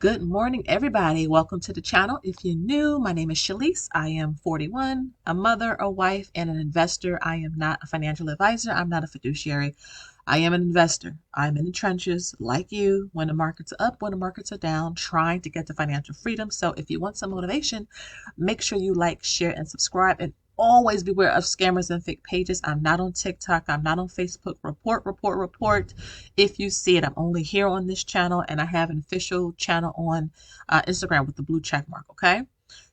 Good morning, everybody. Welcome to the channel. If you're new, my name is Shalise. I am 41, a mother, a wife, and an investor. I am not a financial advisor. I'm not a fiduciary. I am an investor. I'm in the trenches like you when the markets are up, when the markets are down, trying to get to financial freedom. So if you want some motivation, make sure you like, share, and subscribe. And always beware of scammers and fake pages. I'm not on TikTok. I'm not on Facebook. Report. If you see it, I'm only here on this channel, and I have an official channel on Instagram with the blue check mark. Okay.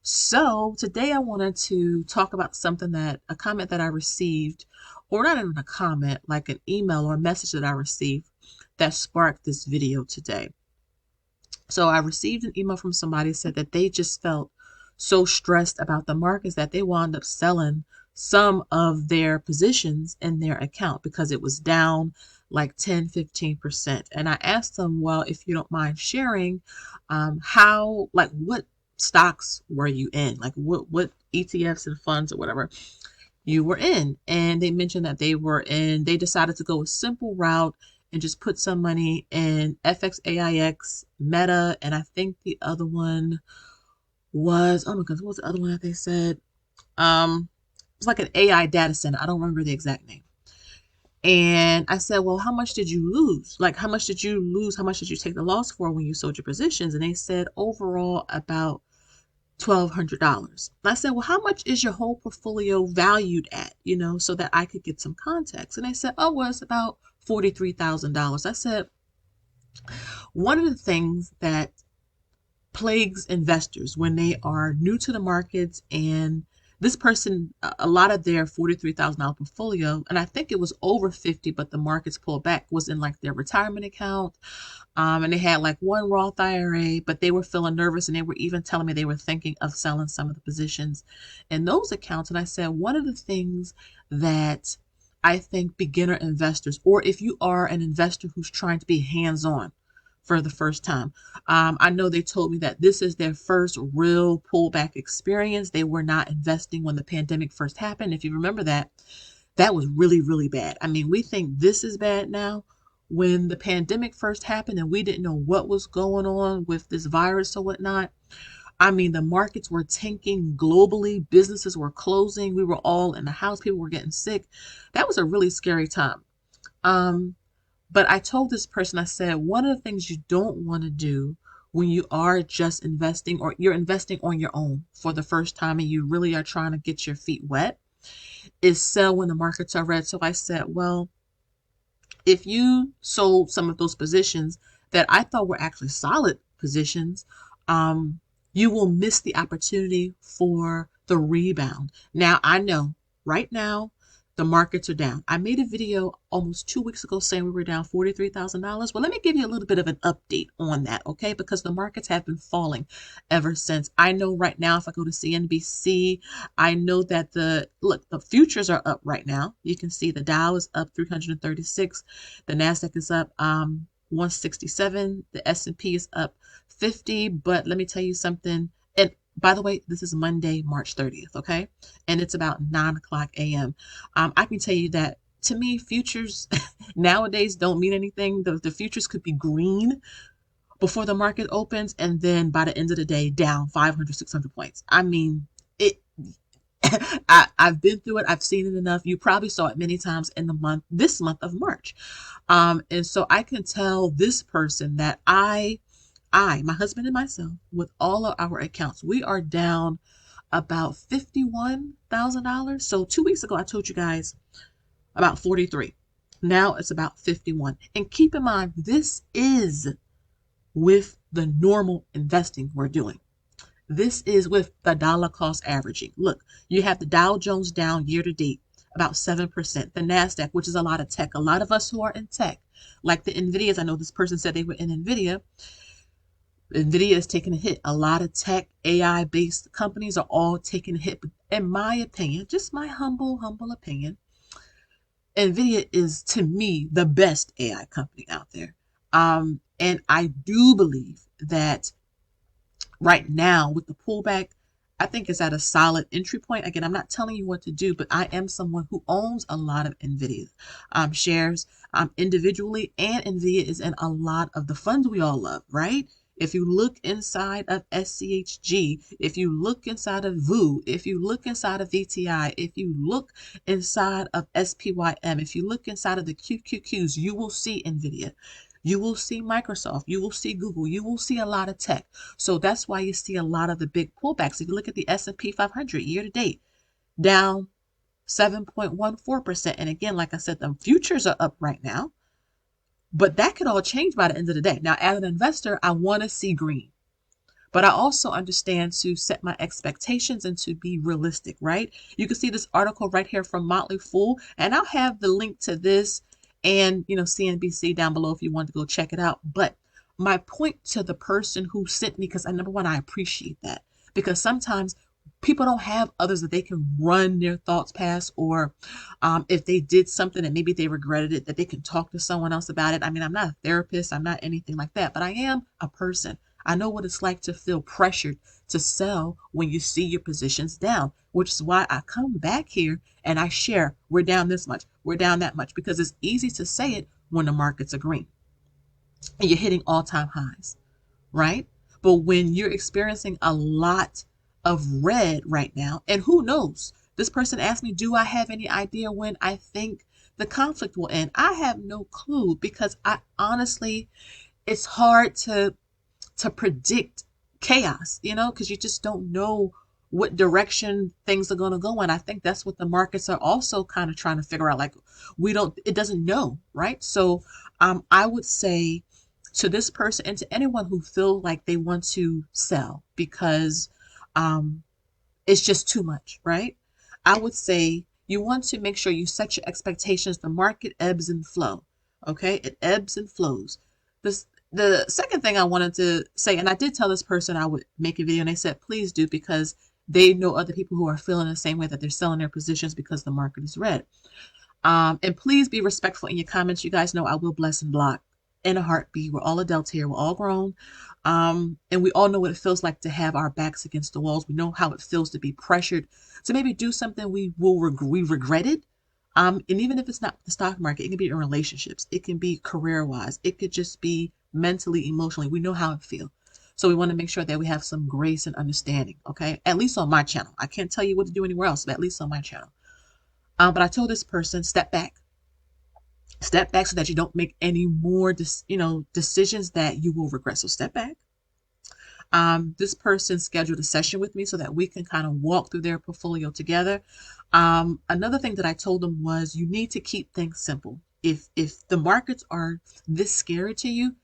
So today I wanted to talk about a comment that I received, or not even a comment, like an email or a message that I received that sparked this video today. So I received an email from somebody who said that they just felt so stressed about the markets that they wound up selling some of their positions in their account because it was down like 10-15%. And I asked them, well, if you don't mind sharing, what stocks were you in? Like what ETFs and funds or whatever you were in. And they mentioned that they decided to go a simple route and just put some money in FXAIX, Meta, and I think the other one was, oh my goodness, what was the other one that they said? It was like an AI data center. I don't remember the exact name. And I said, well, how much did you lose? Like, how much did you lose? How much did you take the loss for when you sold your positions? And they said overall about $1,200. I said, well, how much is your whole portfolio valued at, so that I could get some context? And they said, oh, well, it's about $43,000. I said, one of the things that plagues investors when they are new to the markets, and this person, a lot of their $43,000 portfolio, and I think it was over 50, but the markets pulled back, was in like their retirement account. And they had like one Roth IRA, but they were feeling nervous, and they were even telling me they were thinking of selling some of the positions in those accounts. And I said, one of the things that I think beginner investors, or if you are an investor who's trying to be hands-on for the first time, I know they told me that this is their first real pullback experience. They were not investing when the pandemic first happened. If you remember that, that was really, really bad. I mean, we think this is bad now. When the pandemic first happened and we didn't know what was going on with this virus or whatnot, I mean, the markets were tanking globally. Businesses were closing. We were all in the house. People were getting sick. That was a really scary time. But I told this person, I said, one of the things you don't want to do when you are just investing, or you're investing on your own for the first time and you really are trying to get your feet wet, is sell when the markets are red. So I said, well, if you sold some of those positions that I thought were actually solid positions, you will miss the opportunity for the rebound. Now, I know right now the markets are down. I made a video almost 2 weeks ago saying we were down $43,000. Well, let me give you a little bit of an update on that, okay? Because the markets have been falling ever since. I know right now, if I go to CNBC, I know that the futures are up right now. You can see the Dow is up 336. The NASDAQ is up 167. The S&P is up 50. But let me tell you something. And by the way, this is Monday, March 30th, okay? And it's about 9 o'clock a.m. I can tell you that, to me, futures nowadays don't mean anything. The futures could be green before the market opens, and then by the end of the day, down 500, 600 points. I mean, it. I've been through it. I've seen it enough. You probably saw it many times in this month of March. And so I can tell this person that my husband and myself, with all of our accounts, we are down about $51,000. So 2 weeks ago, I told you guys about 43. Now it's about 51. And keep in mind, this is with the normal investing we're doing. This is with the dollar cost averaging. Look, you have the Dow Jones down year to date about 7%. The NASDAQ, which is a lot of tech. A lot of us who are in tech, like the NVIDIAs, I know this person said they were in NVIDIA. NVIDIA is taking a hit. A lot of tech, AI-based companies are all taking a hit. But in my opinion, just my humble opinion, NVIDIA is, to me, the best AI company out there. And I do believe that right now with the pullback, I think it's at a solid entry point. Again, I'm not telling you what to do, but I am someone who owns a lot of NVIDIA shares individually, and NVIDIA is in a lot of the funds we all love, right? if you look inside of SCHG, if you look inside of VU, if you look inside of VTI, if you look inside of SPYM, if you look inside of the QQQs, you will see NVIDIA. You will see Microsoft, you will see Google, you will see a lot of tech. So that's why you see a lot of the big pullbacks. If you look at the S&P 500 year to date, down 7.14%. And again, like I said, the futures are up right now, but that could all change by the end of the day. Now, as an investor, I want to see green. But I also understand to set my expectations and to be realistic, right? You can see this article right here from Motley Fool, and I'll have the link to this and, CNBC down below if you want to go check it out. But my point to the person who sent me, because number one, I appreciate that, because sometimes people don't have others that they can run their thoughts past, or if they did something and maybe they regretted it, that they can talk to someone else about it. I mean, I'm not a therapist, I'm not anything like that, but I am a person. I know what it's like to feel pressured to sell when you see your positions down, which is why I come back here and I share, we're down this much, we're down that much, because it's easy to say it when the markets are green and you're hitting all-time highs, right? But when you're experiencing a lot of red right now, and who knows, this person asked me, do I have any idea when I think the conflict will end? I have no clue, because I honestly, it's hard to predict chaos, because you just don't know what direction things are going to go in. I think that's what the markets are also kind of trying to figure out. Like, it doesn't know, right? So I would say to this person and to anyone who feel like they want to sell because it's just too much, right? I would say you want to make sure you set your expectations. The market ebbs and flow. Okay, it ebbs and flows. The second thing I wanted to say, and I did tell this person I would make a video, and they said please do, because they know other people who are feeling the same way, that they're selling their positions because the market is red. And please be respectful in your comments. You guys know I will bless and block in a heartbeat. We're all adults here. We're all grown. And we all know what it feels like to have our backs against the walls. We know how it feels to be pressured to maybe do something we regretted. And even if it's not the stock market, it can be in relationships. It can be career-wise. It could just be mentally, emotionally. We know how it feels. So we want to make sure that we have some grace and understanding, okay? At least on my channel. I can't tell you what to do anywhere else, but at least on my channel. But I told this person, step back. Step back so that you don't make any more, decisions that you will regret. So step back. This person scheduled a session with me so that we can kind of walk through their portfolio together. Another thing that I told them was you need to keep things simple. If the markets are this scary to you,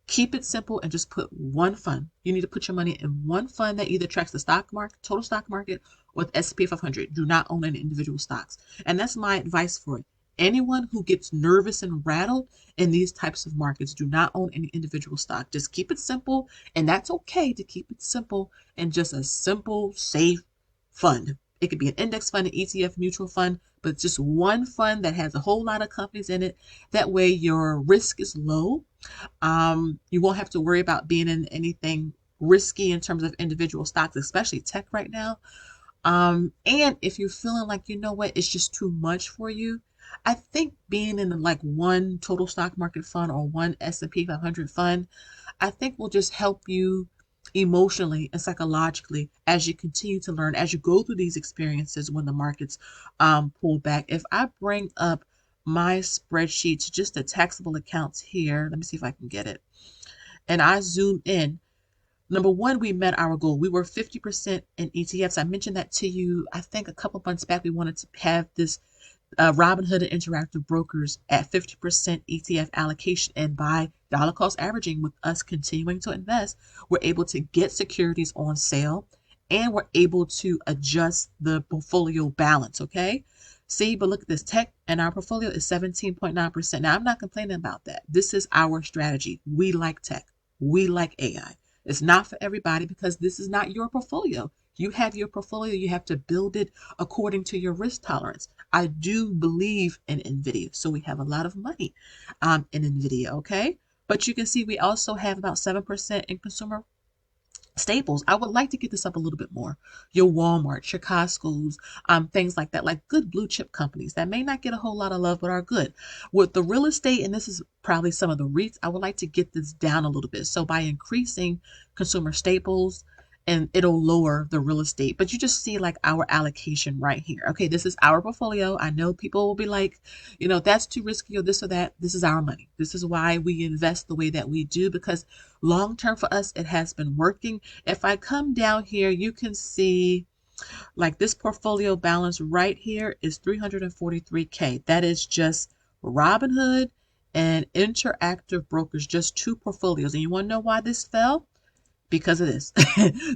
keep it simple and just put one fund. You need to put your money in one fund that either tracks the stock market, total stock market, or the S&P 500. Do not own any individual stocks. And that's my advice for it. Anyone who gets nervous and rattled in these types of markets, do not own any individual stock. Just keep it simple, and that's okay to keep it simple and just a simple, safe fund. It could be an index fund, an ETF, mutual fund, but just one fund that has a whole lot of companies in it. That way your risk is low. You won't have to worry about being in anything risky in terms of individual stocks, especially tech right now. And if you're feeling like, you know what, it's just too much for you, I think being in like one total stock market fund or one S&P 500 fund, I think will just help you emotionally and psychologically as you continue to learn, as you go through these experiences when the markets pull back. If I bring up my spreadsheets, just the taxable accounts here, let me see if I can get it, and I zoom in. Number one, we met our goal. We were 50% in ETFs. I mentioned that to you, I think a couple months back. We wanted to have this Robinhood and Interactive Brokers at 50% ETF allocation, and by dollar cost averaging, with us continuing to invest, we're able to get securities on sale and we're able to adjust the portfolio balance, okay? See, but look at this, tech and our portfolio is 17.9%. Now, I'm not complaining about that. This is our strategy. We like tech. We like AI. It's not for everybody because this is not your portfolio. You have your portfolio. You have to build it according to your risk tolerance. I do believe in NVIDIA, so we have a lot of money in NVIDIA, okay? But you can see we also have about 7% in consumer Staples, I would like to get this up a little bit more. Your Walmart, your Costco's, things like that, like good blue chip companies that may not get a whole lot of love but are good. With the real estate, and this is probably some of the REITs, I would like to get this down a little bit. So by increasing consumer staples, and it'll lower the real estate. But you just see like our allocation right here. Okay, this is our portfolio. I know people will be like, that's too risky or this or that. This is our money. This is why we invest the way that we do, because long term for us, it has been working. If I come down here, you can see like this portfolio balance right here is 343K. That is just Robinhood and Interactive Brokers, just two portfolios. And you want to know why this fell? Because of this,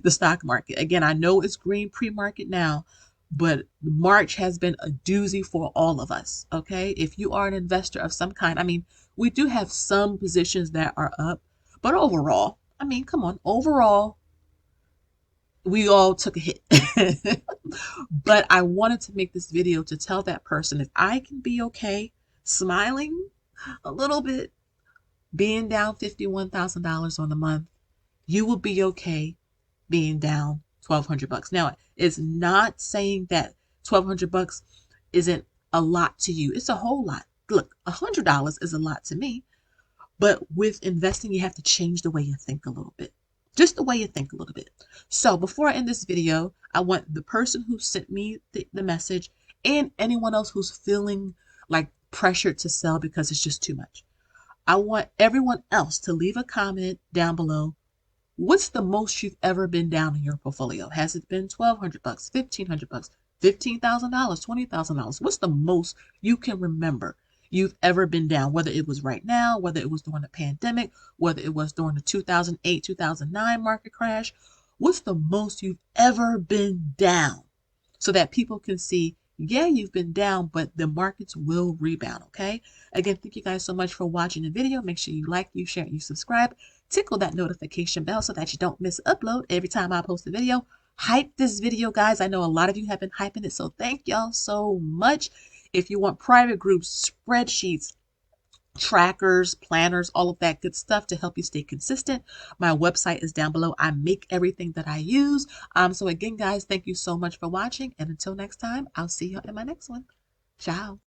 the stock market. Again, I know it's green pre-market now, but March has been a doozy for all of us. Okay. If you are an investor of some kind, I mean, we do have some positions that are up, but overall, I mean, come on, overall, we all took a hit. But I wanted to make this video to tell that person if I can be okay smiling a little bit, being down $51,000 on the month, you will be okay being down $1,200. Now, it's not saying that $1,200 isn't a lot to you. It's a whole lot. Look, $100 is a lot to me, but with investing, you have to change the way you think a little bit. Just the way you think a little bit. So before I end this video, I want the person who sent me the message and anyone else who's feeling like pressured to sell because it's just too much. I want everyone else to leave a comment down below. What's the most you've ever been down in your portfolio? Has it been $1,200, $1,500, $15,000, $20,000? What's the most you can remember you've ever been down? Whether it was right now, whether it was during the pandemic, whether it was during the 2008, 2009 market crash. What's the most you've ever been down? So that people can see, yeah, you've been down, but the markets will rebound, okay? Again, thank you guys so much for watching the video. Make sure you like, you share, and you subscribe. Tickle that notification bell so that you don't miss an upload every time I post a video. Hype this video, guys. I know a lot of you have been hyping it, so thank y'all so much. If you want private groups, spreadsheets, trackers, planners, all of that good stuff to help you stay consistent, my website is down below. I make everything that I use. So again, guys, thank you so much for watching. And until next time, I'll see you in my next one. Ciao.